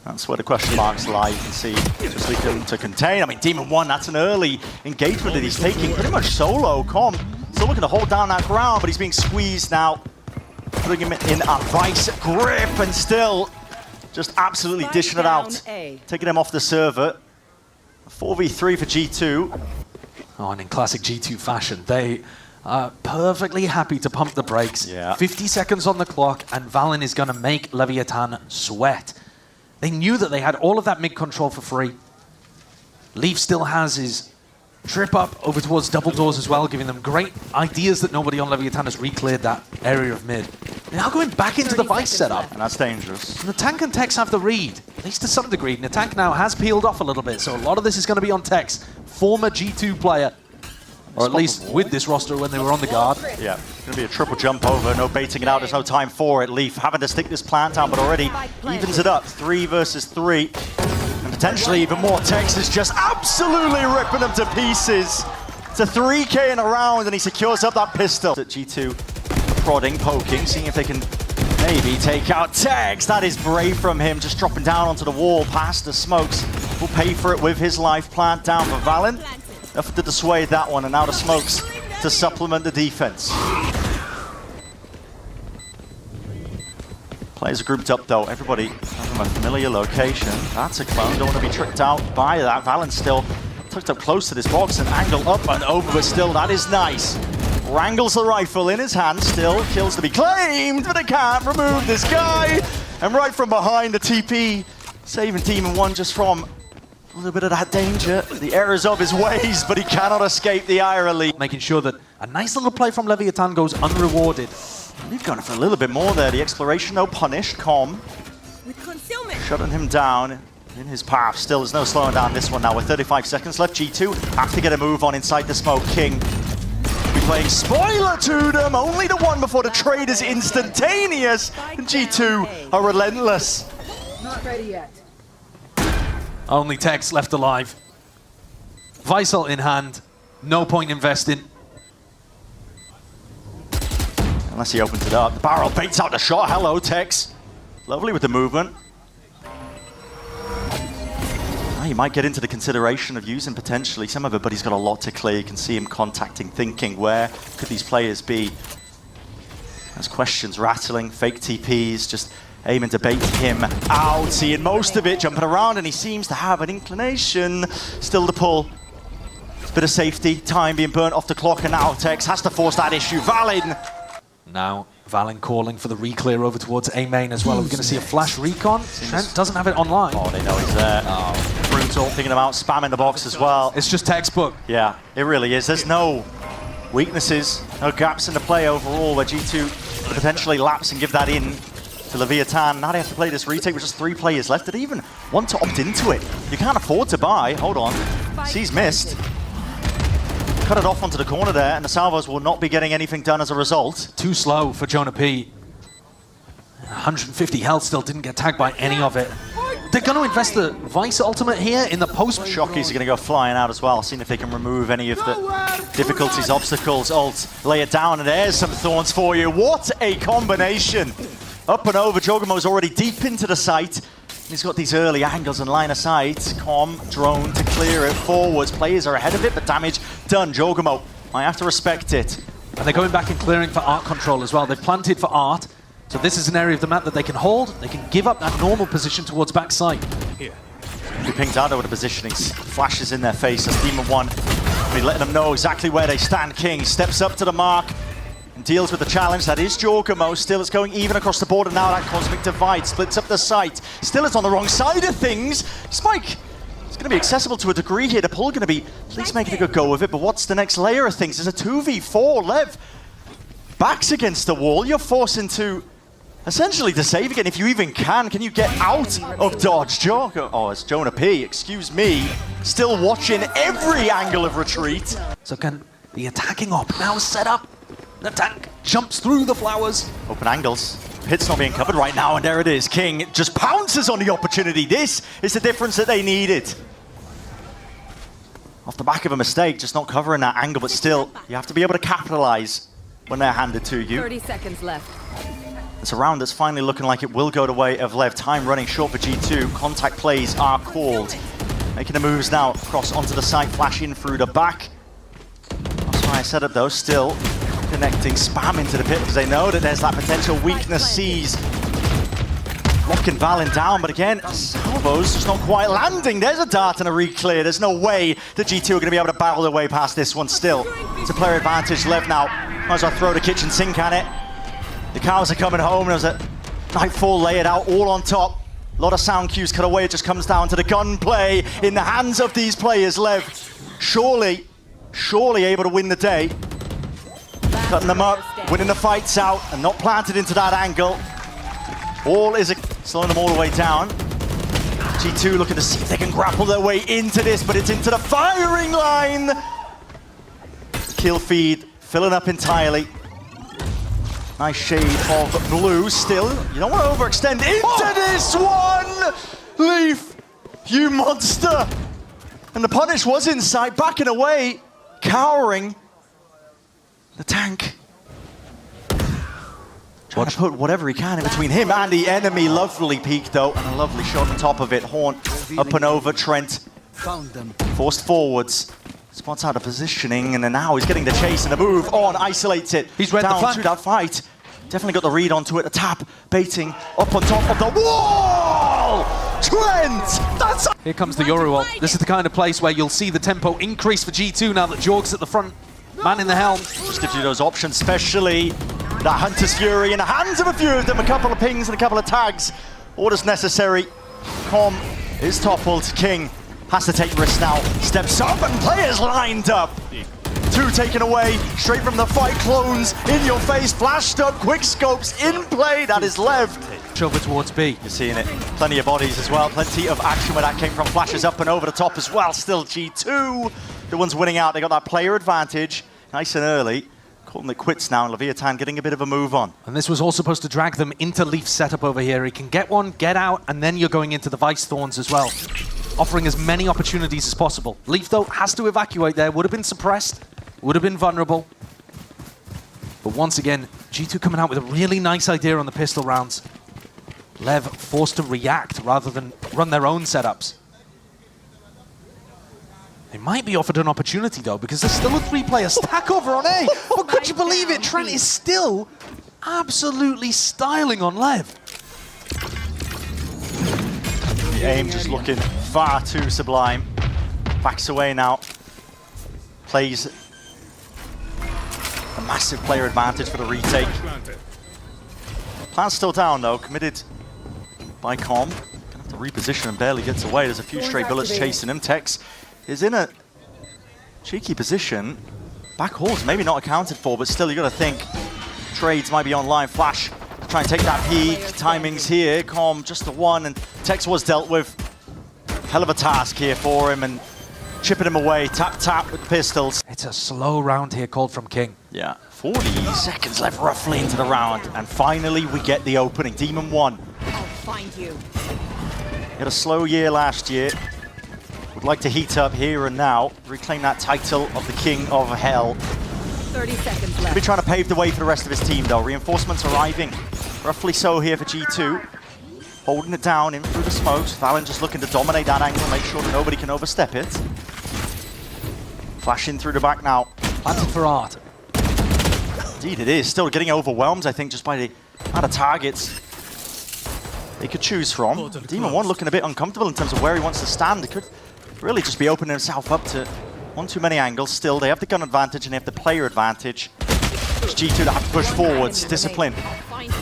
That's where the question marks lie. You can see just looking to contain. I mean, Demon 1, that's an early engagement that he's taking pretty much solo. Com still looking to hold down that ground, but he's being squeezed now. Putting him in a vice grip and still just absolutely dishing it out. Taking him off the server. 4v3 for G2. Oh, and in classic G2 fashion, they are perfectly happy to pump the brakes. Yeah. 50 seconds on the clock, and Valen is going to make Leviatán sweat. They knew that they had all of that mid control for free. Leaf still has his trip up over towards double doors as well, giving them great ideas that nobody on Leviatán has re-cleared that area of mid. They're now going back into the Vice setup. And that's dangerous. And the tank and Tex have the read, at least to some degree. And the tank now has peeled off a little bit, so a lot of this is going to be on Tex, former G2 player. Or at least with this roster when they were on the guard. Yeah, it's going to be a triple jump over, no baiting it out, there's no time for it. Leaf having to stick this plant down, but already evens it up, 3 versus 3. And potentially even more. Tex is just absolutely ripping them to pieces. It's a 3K in a round, and he secures up that pistol. At G2, prodding, poking, seeing if they can maybe take out Tex. That is brave from him, just dropping down onto the wall past the smokes. Will pay for it with his life. Plant down for Valen. Enough to dissuade that one, and now the smokes to supplement the defense. Players are grouped up though, everybody from a familiar location. That's a clone, don't want to be tricked out by that. Valen still tucked up close to this box and angle up and over, but still that is nice. Wrangles the rifle in his hand, still kills to be claimed, but they can't remove this guy. And right from behind the TP, saving Demon 1 just from a little bit of that danger, the errors of his ways, but he cannot escape the ire elite. Making sure that a nice little play from Leviatán goes unrewarded. We've gone for a little bit more there. The exploration, though, punished. Com shutting him down in his path. Still, there's no slowing down this one now. With 35 seconds left, G2 have to get a move on inside the smoke. King be playing spoiler to them. Only the one before the trade is instantaneous. And G2 are relentless. Not ready yet. Only Tex left alive. Visal in hand. No point investing. Unless he opens it up. The barrel baits out the shot. Hello, Tex. Lovely with the movement. Now you might get into the consideration of using potentially some of it, but he's got a lot to clear. You can see him contacting, thinking, where could these players be? There's questions rattling, fake TPs, just aiming to bait him out, seeing most of it, jumping around, and he seems to have an inclination still to pull. It's a bit of safety, time being burnt off the clock, and now Tex has to force that issue. Valen! Now Valen calling for the re-clear over towards A main as well. We're going to see a flash recon. Trent doesn't have it online. Oh, they know he's there. Oh, brutal, thinking about spamming the box as well. It's just textbook. Yeah, it really is. There's no weaknesses, no gaps in the play overall where G2 potentially lapse and give that in to Leviatán. Now they have to play this retake with just 3 players left. Did they even want to opt into it? You can't afford to buy. Hold on. C's missed. Cut it off onto the corner there, and the salvos will not be getting anything done as a result. Too slow for Jonah P. 150 health, still didn't get tagged by any of it. They're going to invest the Vice ultimate here in the post. Shockies are going to go flying out as well, seeing if they can remove any of the difficulties, obstacles. Ult, lay it down, and there's some thorns for you. What a combination! Up and over, Jogamo's already deep into the site. He's got these early angles and line of sight. Com, drone to clear it forwards. Players are ahead of it, but damage done. Jogamo, I have to respect it. And they're going back and clearing for art control as well. They've planted for art. So this is an area of the map that they can hold. They can give up that normal position towards backside. Here. He pings out over the positioning. Flashes in their face as Demon 1. He's letting them know exactly where they stand. King steps up to the mark and deals with the challenge. That is Jogamo. Still, it's going even across the border now. That Cosmic Divide splits up the site. Still, it's on the wrong side of things. Spike, it's going to be accessible to a degree here. The pull going to be, please making a good go of it. But what's the next layer of things? There's a 2v4. Lev backs against the wall. You're forcing to essentially to save again, if you even can. Can you get out of dodge? Oh, it's Jonah P, excuse me. Still watching every angle of retreat. So can the attacking op now set up? The tank jumps through the flowers. Open angles. Hit's not being covered right now, and there it is. King just pounces on the opportunity. This is the difference that they needed. Off the back of a mistake, just not covering that angle, but still, you have to be able to capitalize when they're handed to you. 30 seconds left. It's a round that's finally looking like it will go the way of Lev. Time running short for G2. Contact plays are called. Making the moves now, cross onto the site, flash in through the back. That's why I set up though, still connecting, spam into the pit because they know that there's that potential weakness sees. Locking Valen down, but again, salvos just not quite landing. There's a dart and a re-clear. There's no way that G2 are going to be able to battle their way past this one still. It's a player advantage. Lev now might as well throw the kitchen sink at it. The cows are coming home. There's a Nightfall layered out all on top. A lot of sound cues cut away. It just comes down to the gunplay in the hands of these players. Lev, surely able to win the day. Cutting them up, winning the fights out, and not planted into that angle. All is slowing them all the way down. G2 looking to see if they can grapple their way into this, but it's into the firing line. Kill feed filling up entirely. Nice shade of blue still. You don't want to overextend into this one! Leaf, you monster! And the punish was in sight, backing away, cowering. The tank. Trying to put whatever he can in between him and the enemy. Lovely peek though, and a lovely shot on top of it. Horn up and over, Trent forced forwards. Spots out of positioning, and then now he's getting the chase and the move on, isolates it. He's read down the flank. through that fight. Definitely got the read onto it, a tap, baiting up on top of the wall! Trent! That's... Here comes the Yoru ult. This is the kind of place where you'll see the tempo increase for G2 now that Jorg's at the front. Man in the helm. Just gives you those options, especially that Hunter's Fury in the hands of a few of them. A couple of pings and a couple of tags. Orders necessary. Com is toppled. King has to take risks now. Steps up and players lined up. Two taken away, straight from the fight. Clones in your face, flashed up, quick scopes in play. That is Lev. Over towards B. You're seeing it. Plenty of bodies as well. Plenty of action where that came from. Flashes up and over the top as well. Still G2. The ones winning out. They got that player advantage. Nice and early. Calling it quits now. Leviatán getting a bit of a move on. And this was all supposed to drag them into Leaf's setup over here. He can get one, get out, and then you're going into the Vice Thorns as well. Offering as many opportunities as possible. Leaf, though, has to evacuate there. Would have been suppressed. Would have been vulnerable. But once again, G2 coming out with a really nice idea on the pistol rounds. Lev forced to react rather than run their own setups. They might be offered an opportunity, though, because there's still a three-player stack over on A. But could you believe it? Trent is still absolutely styling on Lev. The aim just looking far too sublime. Backs away now. Plays a massive player advantage for the retake. Plan's still down, though. Committed by Com. Gonna have to reposition and barely gets away. There's a few stray bullets chasing him. Tex is in a cheeky position. Back hall's maybe not accounted for, but still you gotta think trades might be online. Flash try and take that peek. Timings here. Com just the one, and Tex was dealt with. Hell of a task here for him, and chipping him away. Tap tap with the pistols. It's a slow round here called from King. Yeah, 40 seconds left roughly into the round, and finally we get the opening. Demon 1. I'll find you. Had a slow year last year. Would like to heat up here and now, reclaim that title of the King of Hell. 30 seconds Be left. trying to pave the way for the rest of his team though. Reinforcements arriving, roughly so here for G2. Holding it down in through the smokes. Valen just looking to dominate that angle, make sure that nobody can overstep it. Flashing through the back now. Planted for Art. Indeed it is. Still getting overwhelmed, I think, just by the amount of targets they could choose from. Demon 1 looking a bit uncomfortable in terms of where he wants to stand. He could really just be opening himself up to one too many angles. Still, they have the gun advantage and they have the player advantage. It's G2 that have to push forwards. Discipline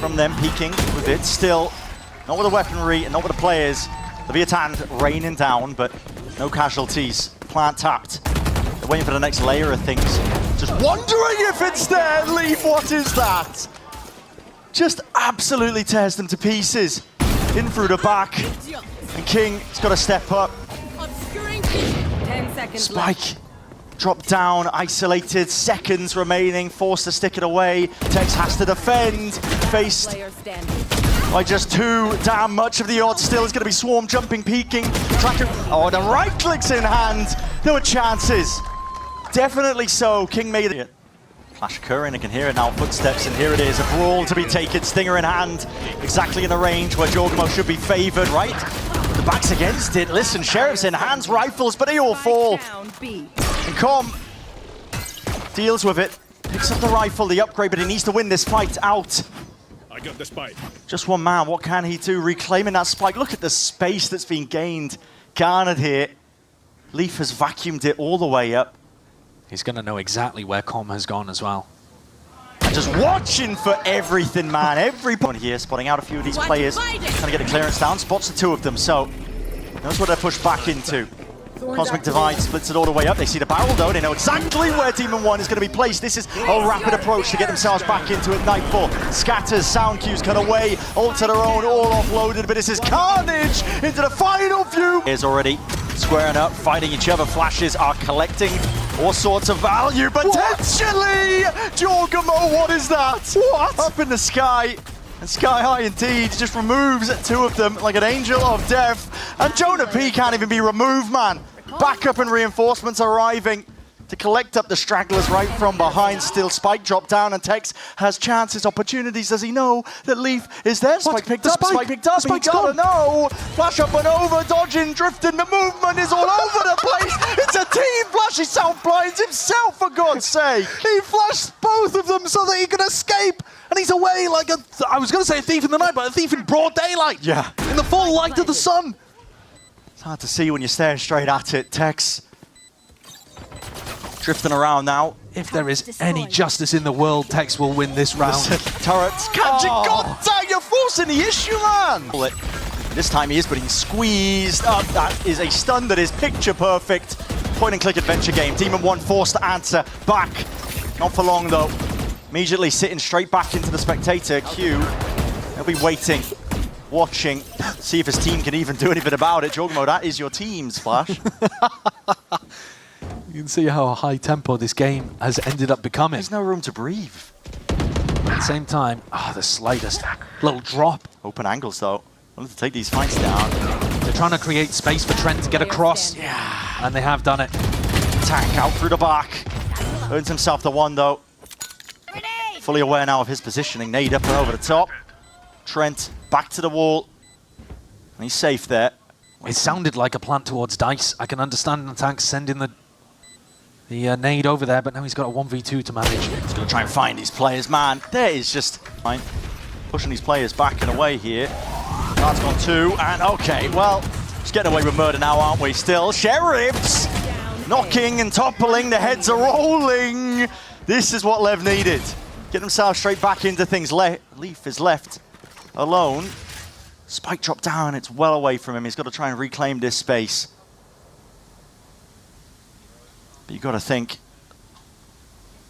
from them, peeking with it. Still, not with the weaponry and not with the players. Leviatán raining down, but no casualties. Plant tapped. They're waiting for the next layer of things. Just wondering if it's there. Leaf, what is that? Just absolutely tears them to pieces. In through the back. And King's got to step up. Obscuring. 10 seconds left. Spike. Drop down, isolated, seconds remaining, forced to stick it away. Tex has to defend. Faced Player standing. by just too damn much of the odds. Still is going to be Swarm jumping, peeking, tracking. Oh, the right clicks in hand. There were chances. Definitely so. King made it. Flash occurring, I can hear it now, footsteps, and here it is, a brawl to be taken, Stinger in hand, exactly in the range where Jorgamo should be favoured, right? The back's against it, listen, Sheriff's in hands, rifles, but they all fall. Down B. And Com deals with it, picks up the rifle, the upgrade, but he needs to win this fight out. I got the spike. Just one man, what can he do? Reclaiming that spike, look at the space that's been gained, garnered here. Leaf has vacuumed it all the way up. He's going to know exactly where Com has gone as well. Just watching for everything, man. Every point here, spotting out a few of these players. Trying to get a clearance down, spots the two of them, so knows what they're pushed back into. Cosmic Divide splits it all the way up. They see the barrel though, they know exactly where Demon 1 is going to be placed. This is a rapid approach to get themselves back into it. Nightfall scatters, sound cues cut away, all to their own, all offloaded, but this is carnage into the final view. Here's already squaring up, fighting each other. Flashes are collecting all sorts of value, potentially! Jorgamo, what is that? What? Up in the sky. And Sky High indeed, just removes two of them like an angel of death. And Jonah P can't even be removed, man. Backup and reinforcements arriving to collect up the stragglers right from behind. Still Spike dropped down and Tex has chances, opportunities. Does he know that Leaf is there? Spike picked up, Spike picked up, he gotta know. Flash up and over, dodging, drifting, the movement is all over the place. It's a team flash, he self-blinds himself for God's sake. He flashed both of them so that he could escape. And he's away like a, I was going to say a thief in the night, but a thief in broad daylight. Yeah. In the full light of the sun. It's hard to see when you're staring straight at it. Tex drifting around now. If there is any justice in the world, Tex will win this round. Turrets catching contact, you're forcing the issue, man. This time he is, but he's squeezed up. That is a stun that is picture perfect. Point and click adventure game. Demon 1 forced to answer back. Not for long though. Immediately sitting straight back into the spectator queue. He'll be waiting, watching, see if his team can even do anything about it. Jorgamo, that is your team's Flash. You can see how high tempo this game has ended up becoming. There's no room to breathe. At the same time, the slightest little drop. Open angles though. Wanted to take these fights down. They're trying to create space for Trent to get across. Yeah. And they have done it. Tank out through the back. Earns himself the one though. Fully aware now of his positioning. Nade up and over the top. Trent back to the wall. And he's safe there. It sounded like a plant towards Dice. I can understand the tank sending the nade over there, but now he's got a 1v2 to manage. He's going to try and find these players, man. There is just fine. Pushing these players back and away here. That's gone two, and okay, well, just getting away with murder now, aren't we? Still, Sheriffs knocking and toppling. The heads are rolling. This is what Lev needed. Get themselves straight back into things. Leaf is left alone. Spike dropped down. It's well away from him. He's got to try and reclaim this space. But you've got to think.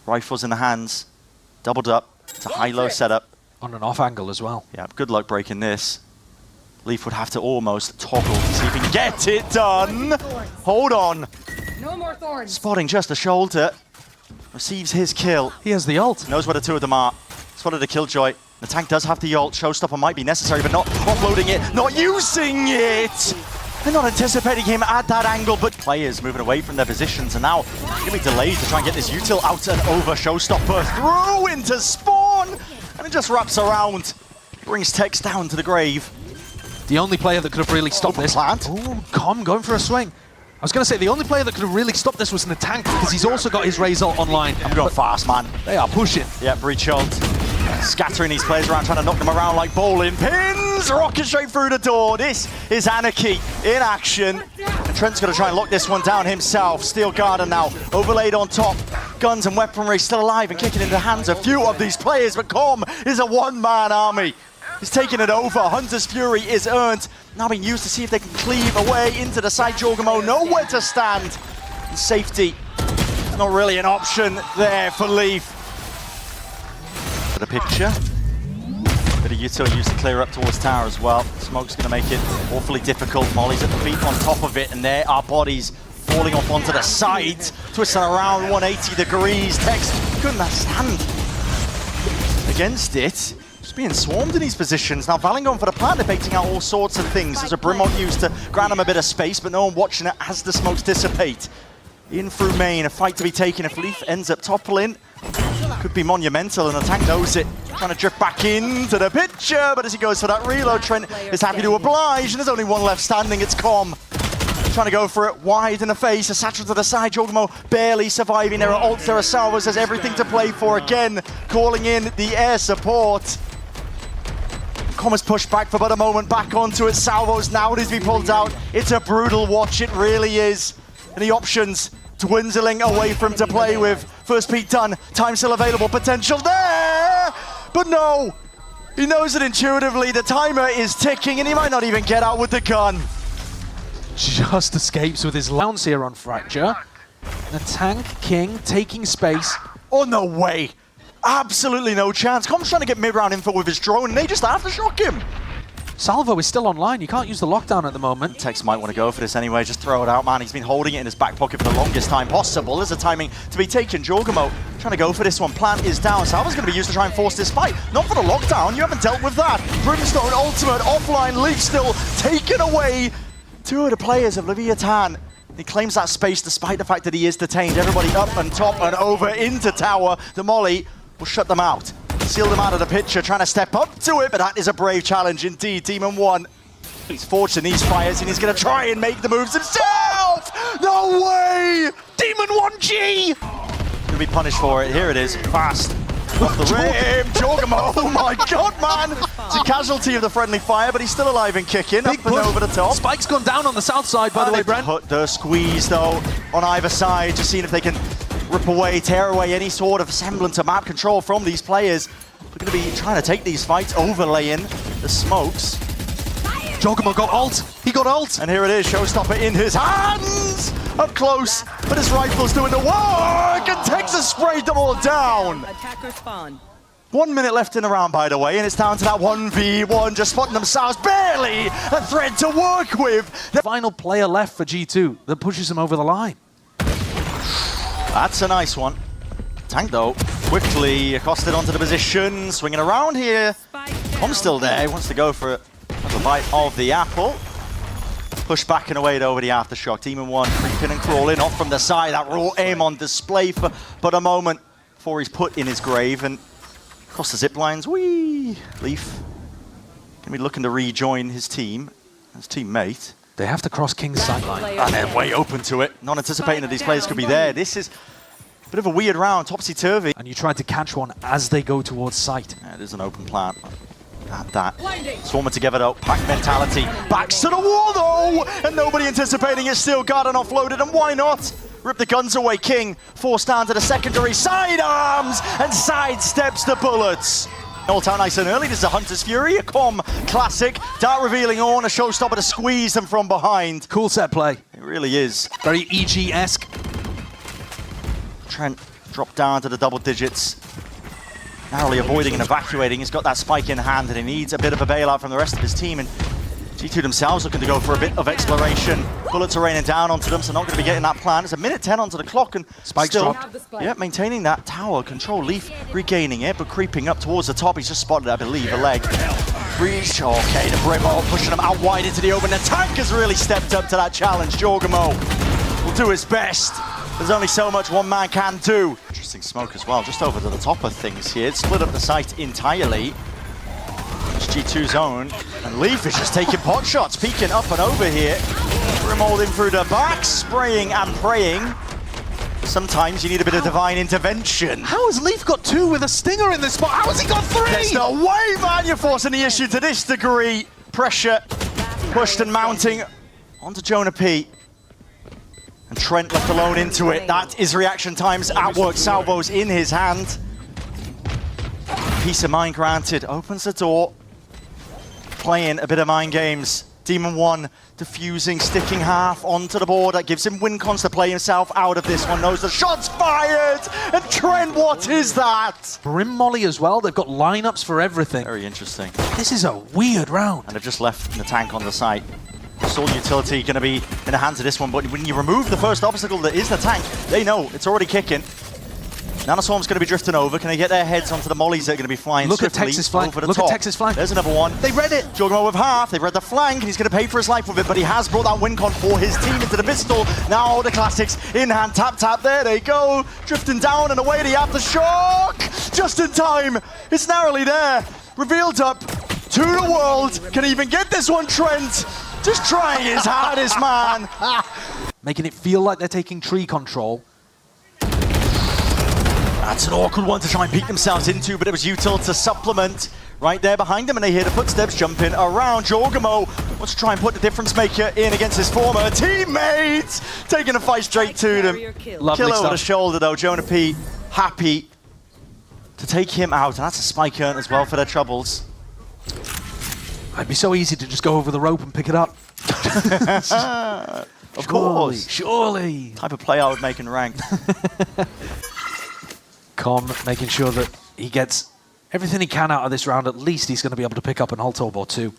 Rifles in the hands. Doubled up. It's a high-low setup. On an off angle as well. Yeah, good luck breaking this. Leaf would have to almost toggle to see if he can get it done. Hold on. No more thorns. Spotting just the shoulder. Receives his kill. He has the ult. Knows where the two of them are. Spotted a killjoy. The tank does have the ult. Showstopper might be necessary, but not offloading it. Not using it! They're not anticipating him at that angle, but players moving away from their positions, and now going to be delayed to try and get this util out and over. Showstopper through into spawn, and it just wraps around. Brings Tex down to the grave. The only player that could have really stopped this. Plant. Ooh, Com going for a swing. I was going to say, the only player that could have really stopped this was in the tank, because he's also got his Raze ult online. I'm going fast, man. They are pushing. Yeah, breach ult. Scattering these players around, trying to knock them around like bowling pins. Rocket straight through the door. This is Anarchy in action. And Trent's going to try and lock this one down himself. Steel Garden now overlaid on top. Guns and weaponry still alive and kicking into the hands of a few of these players. But Com is a one-man army. He's taking it over. Hunter's Fury is earned. Now being used to see if they can cleave away into the side. Jorgamo nowhere to stand. And safety is not really an option there for Leaf. For the picture. Bit of util used to clear up towards tower as well. Smoke's going to make it awfully difficult. Molly's at the feet on top of it, and there are bodies falling off onto the sides. Twisting around 180 degrees. Tex couldn't stand against it. Just being swarmed in these positions. Now Valen going for the plant, debating out all sorts of things. There's a Brimont used to grant him a bit of space, but no one watching it as the smokes dissipate. In through main, a fight to be taken if Leaf ends up toppling. could be monumental, and the tank knows it. Trying to drift back into the picture, but as he goes for that reload, Trent is happy to oblige, and there's only one left standing, it's Com. Trying to go for it wide in the face, a satchel to the side, Giacomo barely surviving. There are ults, there are salvos, there's everything to play for again, calling in the air support. Com has pushed back for but a moment, back onto it, salvos now needs to be pulled out. It's a brutal watch, it really is. And the options dwindling away from him to play with. First peak done, time still available, potential there! But no! He knows it intuitively, the timer is ticking and he might not even get out with the gun. Just escapes with his bounce here on Fracture. The tank king taking space. Oh, no way! Absolutely no chance. Com's trying to get mid-round info with his drone and they just aftershock him. Salvo is still online, you can't use the lockdown at the moment. Tex might want to go for this anyway, just throw it out, man. He's been holding it in his back pocket for the longest time possible. There's a timing to be taken. Giacomo trying to go for this one. Plant is down. Salvo's going to be used to try and force this fight. Not for the lockdown, you haven't dealt with that. Brimstone ultimate offline, Leaf still taken away. Two of the players of Leviatán. He claims that space despite the fact that he is detained. Everybody up and top and over into tower. The molly will shut them out. Seal them out of the picture, trying to step up to it, but that is a brave challenge indeed. Demon 1. He's forged in these fires and he's going to try and make the moves himself! No way! Demon 1G! Going to be punished for it. Here it is. Fast. Off the rim. Giacomo. Oh my god, man! It's a casualty of the friendly fire, but he's still alive and kicking. Up and over the top. Spike's gone down on the south side, by the way, Brent. Put the squeeze, though, on either side. Just seeing if they can rip away, tear away any sort of semblance of map control from these players. We're going to be trying to take these fights, overlaying the smokes. Giacomo got ult. He got ult. And here it is, Showstopper in his hands! Up close, but his rifle's doing the work! And Texas sprayed them all down! Attacker spawn. 1 minute left in the round, by the way, and it's down to that 1v1, just spotting themselves, barely a thread to work with. The final player left for G2 that pushes him over the line. That's a nice one. Tank, though, quickly accosted onto the position, swinging around here. Com's still there, he wants to go for a bite of the apple. Push back and away over the aftershock. Demon 1 creeping and crawling off from the side. That raw aim on display for but a moment before he's put in his grave and across the zip lines. Whee! Leaf gonna be looking to rejoin his team, his teammate. They have to cross King's sideline. And they're way open to it. Not anticipating that these players could be there. This is a bit of a weird round, topsy-turvy. And you tried to catch one as they go towards site. Yeah, it is an open plant. That. Swarming together though, pack mentality. Backs to the wall though! And nobody anticipating it, still got and offloaded, and why not? Rip the guns away, King. Forced down to the secondary sidearms and sidesteps the bullets. Ult out nice and early. This is a Hunter's Fury, a Com classic. Dart revealing on, a showstopper to squeeze them from behind. Cool set play. It really is. Very EG-esque. Trent dropped down to the double digits. Narrowly avoiding and evacuating. He's got that spike in hand and he needs a bit of a bailout from the rest of his team. And G2 themselves looking to go for a bit of exploration. Bullets are raining down onto them, so not going to be getting that plan. It's a minute 10 onto the clock and Spike's still, dropped. yeah, maintaining that tower control. Leaf regaining it, but creeping up towards the top. He's just spotted, I believe, a leg. Breach, okay, the Brimall pushing him out wide into the open. The tank has really stepped up to that challenge. Giacomo will do his best. There's only so much one man can do. Interesting smoke as well, just over to the top of things here. It's split up the site entirely. It's G2's own, and Leaf is just taking pot shots, peeking up and over here. Brimall in through the back, spraying and praying. Sometimes you need a bit of divine intervention. How has Leaf got 2 with a stinger in this spot? How has he got 3? There's no way, man, you're forcing the issue to this degree. Pressure pushed and mounting onto Jonah P. And Trent left alone into it. That is reaction times at work. Salvos in his hand. Peace of mind granted. Opens the door. Playing a bit of mind games. Demon 1 diffusing, sticking half onto the board. That gives him win cons to play himself out of this one. Knows the shot's fired! And Trent, what is that? Brim Molly as well. They've got lineups for everything. Very interesting. This is a weird round. And they've just left the tank on the site. Sword utility going to be in the hands of this one, but when you remove the first obstacle that is the tank, they know it's already kicking. Nanoswarm's going to be drifting over. Can they get their heads onto the mollies that are going to be flying Look at swiftly Texas flank. over the Look top? at Texas flank. There's another one. They read it. Jorgamo with half. They've read the flank, and he's going to pay for his life with it, but he has brought that win con for his team into the pistol. Now the classics in hand. Tap, tap. There they go. Drifting down and away. The aftershock. Just in time. It's narrowly there. Revealed up to the world. Can he even get this one, Trent? Just trying his hardest, man. Making it feel like they're taking tree control. That's an awkward one to try and peek themselves into, but it was util to supplement right there behind them, and they hear the footsteps jumping around. Jorgamo wants to try and put the difference maker in against his former teammates, taking a fight straight to them. Lovely Kill over stuff. the shoulder though. Jonah P happy to take him out, and that's a spike earn as well for their troubles. It'd be so easy to just go over the rope and pick it up. Of course. Surely. Type of play I would make in ranked. Com making sure that he gets everything he can out of this round. At least he's going to be able to pick up an ult orb or two.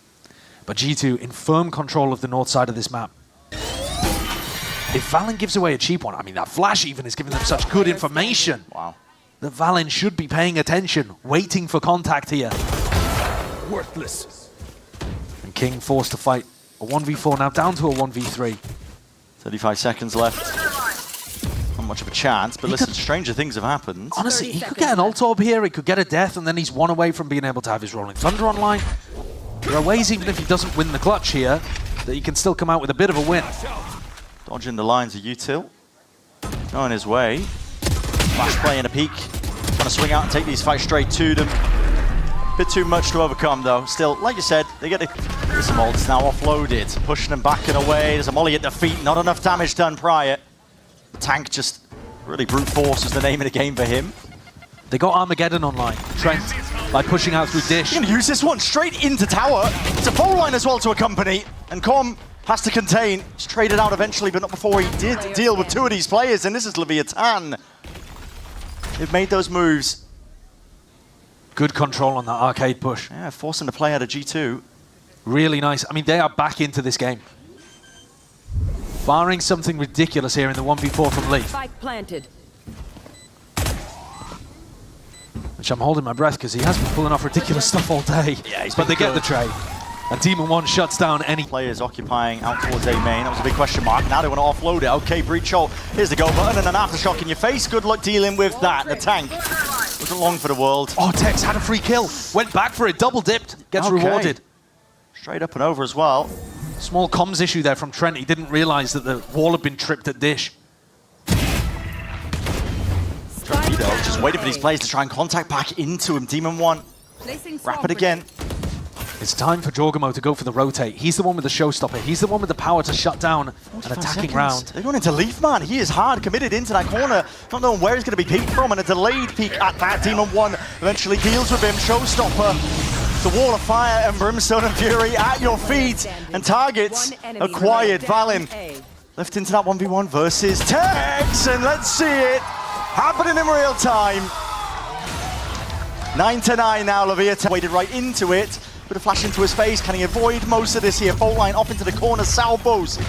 But G2 in firm control of the north side of this map. If Valen gives away a cheap one, I mean, that flash even is giving them such good information. Wow. That Valen should be paying attention, waiting for contact here. Worthless. And King forced to fight a 1v4, now down to a 1v3. 35 seconds left. Not much of a chance, but listen, stranger things have happened. Honestly, he could get an ult orb here, he could get a death, and then he's one away from being able to have his Rolling Thunder online. There are ways, even if he doesn't win the clutch here, that he can still come out with a bit of a win. Dodging the lines of util. Going his way. Flash play and a peek. Trying to swing out and take these fights straight to them. Bit too much to overcome though. Still, like you said, they get there's some ults now offloaded. Pushing them back and away. There's a molly at the feet. Not enough damage done prior. The tank just really brute force is the name of the game for him. They got Armageddon online. Trent, by pushing out through Dish. He's going to use this one straight into tower. It's a full line as well to accompany. And Com has to contain. He's traded out eventually, but not before he did deal with two of these players. And this is Leviatán. They've made those moves. Good control on that arcade push. Yeah, forcing the play out of G2. Really nice. I mean, they are back into this game. Barring something ridiculous here in the 1v4 from Leaf. Spike planted. Which I'm holding my breath because he has been pulling off ridiculous stuff all day. Yeah, he's but been they get good. the trade. And Demon 1 shuts down any... Players occupying out towards A main. That was a big question mark. Now they want to offload it. Okay, breach ult. Here's the go button and an aftershock in your face. Good luck dealing with that. The tank wasn't long for the world. Oh, Tex had a free kill. Went back for it, double dipped. Gets Okay. rewarded. Straight up and over as well. Small comms issue there from Trent. He didn't realize that the wall had been tripped at Dish. Just waiting for these players to try and contact back into him. Demon 1. Wrap it again. It's time for Jorgamo to go for the rotate. He's the one with the showstopper. He's the one with the power to shut down an attacking round. They're going into Leaf, man. He is hard committed into that corner. Not knowing where he's going to be peeked from, and a delayed peek at that. Demon 1 eventually deals with him. Showstopper. The wall of fire and brimstone and fury at your feet. And targets acquired. Valen left into that 1v1 versus Tex. And let's see it happening in real time. 9-9 now. Leviatán waded right into it. With a flash into his face, can he avoid most of this here? Fault line off into the corner, Salvos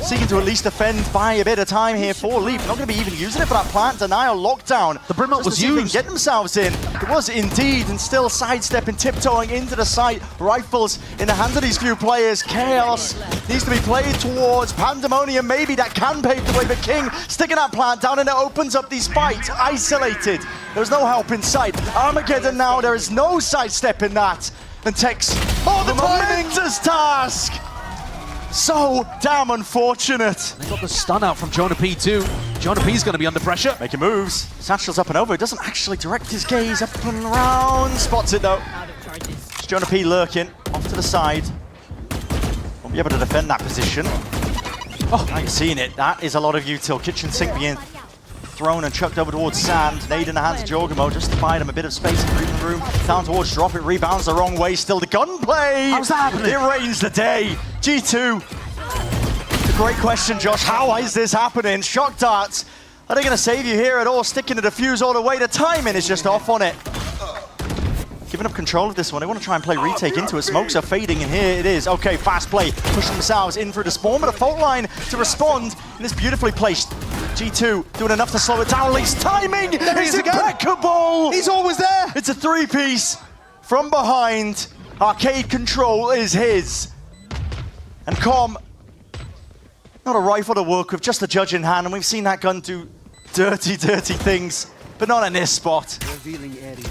seeking to at least defend by a bit of time here for Leaf. Not going to be even using it for that plant denial lockdown. The Brim ult Just was to see if they can used. get themselves in. It was indeed, and still sidestepping, tiptoeing into the site. Rifles in the hands of these few players. Chaos needs to be played towards. Pandemonium maybe that can pave the way, but King sticking that plant down and it opens up these fights. Isolated. There's no help in sight. Armageddon now, there is no sidestepping that. And Tex, oh, the momentous task! So damn unfortunate. They got the stun out from Jonah P too. Jonah P's going to be under pressure. Making moves. Satchel's up and over. It doesn't actually direct his gaze up and around. Spots it though. Out of charges. It's Jonah P lurking off to the side. Won't be able to defend that position. Oh, now you're seeing it. That is a lot of util. Kitchen sink being thrown and chucked over towards Sand. Nade in the hands of Jorgamo just to buy him a bit of space in the breathing room. Down towards drop. It rebounds the wrong way. Still the gunplay. How's that happening? It reigns the day. G2. It's a great question, Josh. How is this happening? Shock darts. Are they going to save you here at all? Sticking the defuse all the way. The timing is just off on it. Giving up control of this one. They want to try and play retake into it. Smokes are fading, and here it is. Okay, fast play. Pushing themselves in through the spawn, but a fault line to respond. And it's beautifully placed G2 doing enough to slow it down. Lee's timing is impeccable. He's always there. It's a three-piece from behind. Arcade control is his. And Com, not a rifle to work with, just a judge in hand. And we've seen that gun do dirty, dirty things, but not in this spot. Revealing area.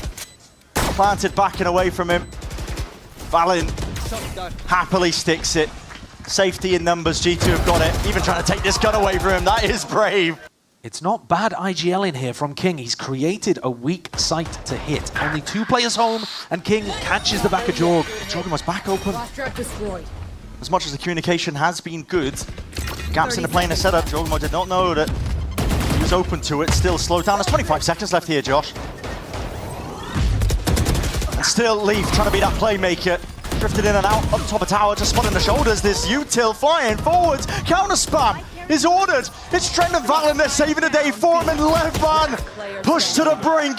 Planted back and away from him. Valen happily sticks it. Safety in numbers, G2 have got it. Even trying to take this gun away from him, that is brave. It's not bad IGL in here from King. He's created a weak site to hit. Only 2 players home, and King catches the back of Jorg. Jorgen was back open. Last trap destroyed. As much as the communication has been good, gaps in the planar setup, Jorgen did not know that he was open to it. Still slowed down. There's 25 seconds left here, Josh. And still Leaf trying to be that playmaker. Drifted in and out up top of tower, just spotting the shoulders. This util flying forwards. Counter spam is ordered. It's Trent and Valen, they're saving the day for him, and Leviatán pushed to the brink.